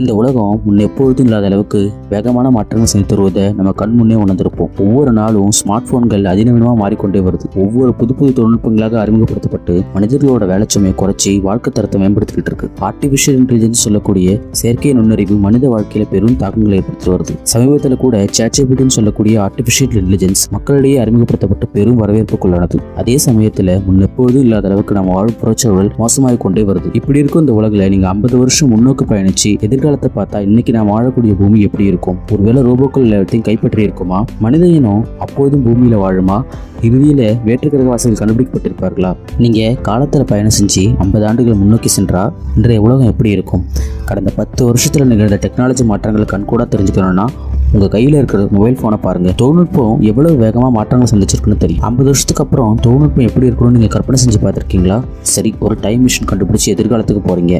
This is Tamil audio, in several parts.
இந்த உலகம் முன்ன எப்பொழுதும் இல்லாத அளவுக்கு வேகமான மாற்றங்கள் செஞ்சு தருவதை நம்ம கண் முன்னே உணர்ந்திருப்போம். ஒவ்வொரு நாளும் ஸ்மார்ட் போன்கள் அதிநவீனமாக மாறிக்கொண்டே வருது. ஒவ்வொரு புது புது தொழில்நுட்பங்களாக அறிமுகப்படுத்தப்பட்டு மனிதர்களோட வேலைச்சுமையை குறைச்சி வாழ்க்கை தரத்தை மேம்படுத்திக்கிட்டு இருக்கு. ஆர்டிபிஷியல் இன்டெலிஜென்ஸ் சொல்லக்கூடிய செயற்கை நுண்ணறிவு மனித வாழ்க்கையில பெரும் தாக்கங்களை ஏற்படுத்தி வருது. சமீபத்தில் கூட ChatGPTன்னு சொல்லக்கூடிய ஆர்டிபிஷியல் இன்டெலிஜென்ஸ் மக்களிடையே அறிமுகப்படுத்தப்பட்டு பெரும் வரவேற்பு கொள்ளனது. அதே சமயத்தில் முன்ன எப்பொழுதும் இல்லாத அளவுக்கு நம்ம வாழும் புறச்சூழல் மோசமாகிக் கொண்டே வருது. இப்படி இருக்கும் இந்த உலகில் நீங்க 50 வருஷம் முன்னோக்கு பயணிச்சு எதிர்காலத்தை பார்த்தா இன்னைக்கு நாம் வாழக்கூடிய பூமி எப்படி இருக்கும்? ஒருவேளை ரோபோக்கள் எல்லாத்தையும் கைப்பற்றி இருக்குமா? மனித இனம் அப்போதும் பூமியில வாழுமா? இறுதியில வேற்றுக்கிரக வாசிகள் கண்டுபிடிக்கப்பட்டிருப்பார்களா? நீங்க காலத்துல பயணம் செஞ்சு 50 ஆண்டுகள் முன்னோக்கி சென்றா இன்றைய உலகம் எப்படி இருக்கும்? கடந்த 10 வருஷத்துல நிகழ்ந்த டெக்னாலஜி மாற்றங்களை கண்கூடா தெரிஞ்சுக்கணும்னா உங்க கையில இருக்கிற மொபைல் போனை பாருங்க. தொழில்நுட்பம் எவ்வளவு வேகமா மாற்றங்கள் சந்திச்சிருக்குன்னு தெரியும். 50 வருஷத்துக்கு அப்புறம் தொழில்நுட்பம் எப்படி இருக்கணும்னு நீங்க கற்பனை செஞ்சு பார்த்திருக்கீங்களா? சரி, ஒரு டைம் மிஷின் கண்டுபிடிச்சு எதிர்காலத்துக்கு போறீங்க.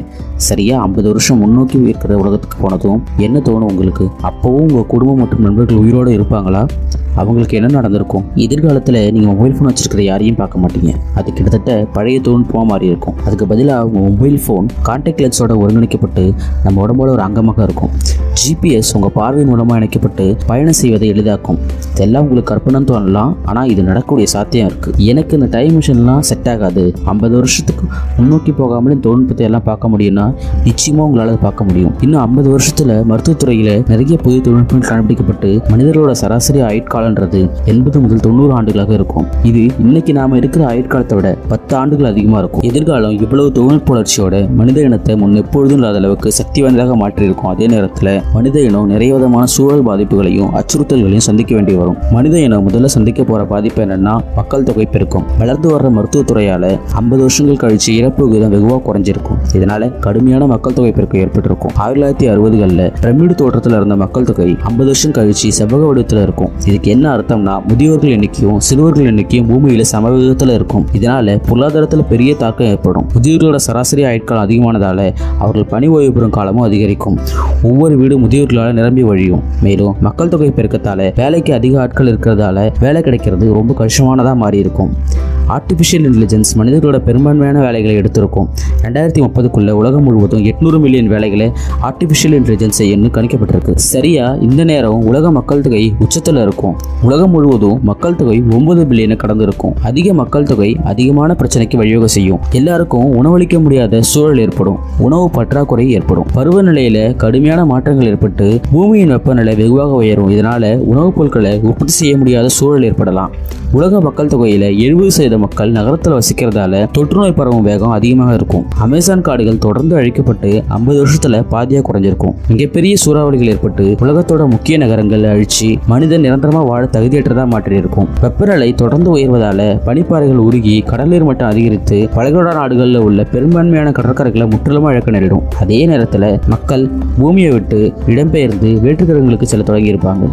சரியா 50 வருஷம் முன்னோக்கி இருக்கிற உலகத்துக்கு போனதும் என்ன தோணும் உங்களுக்கு? அப்பவும் உங்க குடும்பம் மற்றும் நண்பர்கள் உயிரோடு இருப்பாங்களா? அவங்களுக்கு என்ன நடந்திருக்கும்? எதிர்காலத்தில் நீங்கள் மொபைல் ஃபோன் வச்சிருக்கிற யாரையும் பார்க்க மாட்டீங்க. அது கிட்டத்தட்ட பழைய தொழில்நுட்பமாக மாறி இருக்கும். அதுக்கு பதிலாக உங்கள் மொபைல் ஃபோன் கான்டாக்ட் லென்ஸோட ஒருங்கிணைக்கப்பட்டு நம்ம உடம்போட ஒரு அங்கமாக இருக்கும். GPS உங்கள் பார்வையின் மூலமாக இணைக்கப்பட்டு பயணம் செய்வதை எளிதாக்கும். இதெல்லாம் உங்களுக்கு கற்பனைன்னு தோணலாம், ஆனால் இது நடக்கக்கூடிய சாத்தியம் இருக்குது. எனக்கு இந்த டைம் மிஷின்லாம் செட் ஆகாது. 50 வருஷத்துக்கு முன்னோக்கி போகாமலே தொழில்நுட்பத்தை எல்லாம் பார்க்க முடியும்னா நிச்சயமாக உங்களால் அதை பார்க்க முடியும். இன்னும் 50 வருஷத்தில் மருத்துவத்துறையில் நிறைய புதிய தொழில்நுட்பங்கள் கண்டுபிடிக்கப்பட்டு மனிதர்களோட சராசரி ஆயுட்காலம் 80 முதல் 90 ஆண்டுகளாக இருக்கும். இது இன்னைக்கு நாம இருக்கிற ஆயுட்காலத்தை விட 10 ஆண்டுகள் அதிகமா இருக்கும். எதிர்காலம் இவ்வளவு தொழில்நுட்ப வளர்ச்சியோட மனித இனத்தை முன் எப்பொழுதும் இல்லாத அளவுக்கு சக்தி வாய்ந்ததாக மாற்றியிருக்கும். அதே நேரத்தில் மனித இனம் நிறைய விதமான சூழல் பாதிப்புகளையும் அச்சுறுத்தல்களையும் சந்திக்க வேண்டி வரும். மனித இனம் முதல்ல சந்திக்க போற பாதிப்பு என்னன்னா மக்கள் தொகை பெருக்கம். வளர்ந்து வர்ற மருத்துவத்துறையால 50 வருஷங்கள் கழிச்சு இறப்பு விகிதம் வெகுவாக குறைஞ்சிருக்கும். இதனால கடுமையான மக்கள் தொகை பெருக்கம் ஏற்பட்டிருக்கும். 1960களில் பிரமிடு தோற்றத்தில் இருந்த மக்கள் தொகை 50 வருஷம் கழிச்சு செவ்வக வடிவத்தில் இருக்கும். இதுக்கு என்ன அர்த்தம்னா முதியோர்கள் எண்ணிக்கையும் சிறுவர்கள் எண்ணிக்கையும் பூமியில சமவேகத்துல இருக்கும். இதனால பொருளாதாரத்துல பெரிய தாக்கம் ஏற்படும். முதியோர்களோட சராசரி ஆயுட்காலம் அதிகமானதால அவர்கள் பணி ஓய்வு பெறும் காலமும் அதிகரிக்கும். ஒவ்வொரு வீடும் முதியோர்களால நிரம்பி வழியும். மேலும் மக்கள் தொகை பெருக்கத்தால வேலைக்கு அதிக ஆட்கள் இருக்கிறதால வேலை கிடைக்கிறது ரொம்ப கஷ்டமானதா மாறி இருக்கும். ஆர்டிபிஷியல் இன்டெலிஜென்ஸ் மனிதர்களோட பெரும்பான்மையான வேலைகளை எடுத்திருக்கும். 2030க்குள்ள உலகம் முழுவதும் 800 மில்லியன் வேலைகளை ஆர்டிபிஷியல் இன்டெலிஜென்ஸ் செய்யணும்னு கணிக்கப்பட்டிருக்கு. சரியா இந்த நேரம் உலக மக்கள் தொகை உச்சத்துல இருக்கும். உலகம் முழுவதும் மக்கள் தொகை 9 பில்லியனை கடந்து இருக்கும். அதிக மக்கள் தொகை அதிகமான பிரச்சனைக்கு வழிவகை செய்யும். எல்லாருக்கும் உணவளிக்க முடியாத சூழல் ஏற்படும். உணவு பற்றாக்குறை ஏற்படும். பருவநிலையில கடுமையான மாற்றங்கள் ஏற்பட்டு பூமியின் வெப்பநிலை வெகுவாக உயரும். இதனால உணவுப் பொருட்களை உற்பத்தி செய்ய முடியாத சூழல் ஏற்படலாம். உலக மக்கள் தொகையில 70% மக்கள் நகரத்தில் வசிக்கிறதால தொற்றுநோய் பரவும் வேகம் அதிகமாக இருக்கும். அமேசான் காடுகள் தொடர்ந்து அழிக்கப்பட்டு 50 வருஷத்துல பாதியா குறைஞ்சிருக்கும். மிகப்பெரிய சூறாவளிகள் ஏற்பட்டு உலகத்தோட முக்கிய நகரங்கள் அழிச்சு மனிதன் நிரந்தரமா வாழ தகுதியற்றதா மாற்றியிருக்கும். வெப்பநிலை தொடர்ந்து உயர்வதால பனிப்பாறைகள் உருகி கடல்நீர் மட்டம் அதிகரித்து பலகோட நாடுகளில் உள்ள பெரும்பான்மையான கடற்கரைகளை முற்றிலுமா இழக்க நேரிடும். அதே நேரத்துல மக்கள் பூமியை விட்டு இடம்பெயர்ந்து வேற்றுக்கிரகங்களுக்கு செல்ல தொடங்கி இருப்பாங்க.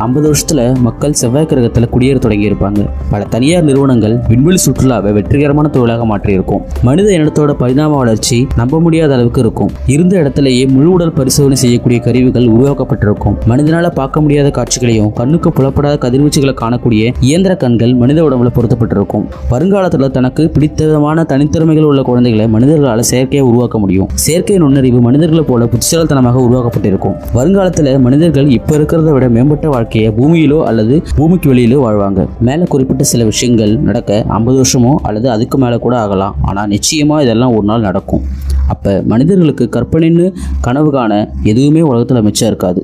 50 வருஷத்துல மக்கள் செவ்வாய் கிரகத்துல குடியேற தொடங்கி இருப்பாங்க. பல தனியார் நிறுவனங்கள் விண்வெளி சுற்றுலாவை வெற்றிகரமான தொழிலாக மாற்றியிருக்கும். மனித இனத்தோட பரிணாம வளர்ச்சி நம்ப முடியாத அளவுக்கு இருக்கும். இருந்த இடத்திலேயே முழு உடல் பரிசோதனை செய்யக்கூடிய கருவிகள் உருவாக்கப்பட்டிருக்கும். மனிதனால பார்க்க முடியாத காட்சிகளையும் கண்ணுக்கு புலப்படாத கதிர்வீச்சுகளை காணக்கூடிய இயந்திர கண்கள் மனித உடம்புல பொருத்தப்பட்டிருக்கும். வருங்காலத்துல தனக்கு பிடித்த விதமான தனித்திறமைகள் உள்ள குழந்தைகளை மனிதர்களால் செயற்கையை உருவாக்க முடியும். செயற்கை நுண்ணறிவு மனிதர்களை போல புத்திசாலித்தனமாக உருவாக்கப்பட்டிருக்கும். வருங்காலத்துல மனிதர்கள் இப்ப இருக்கிறத விட மேம்பட்ட வாழ்க்கையை பூமியிலோ அல்லது பூமிக்கு வெளியிலோ வாழ்வாங்க. மேல குறிப்பிட்ட சில விஷயங்கள் நடக்க 50 வருஷமோ அல்லது அதுக்கு மேல கூட ஆகலாம். ஆனா நிச்சயமா இதெல்லாம் ஒரு நாள் நடக்கும். அப்ப மனிதர்களுக்கு கற்பனைன்னு கனவு காண எதுவுமே உலகத்துல மிச்சம் இருக்காது.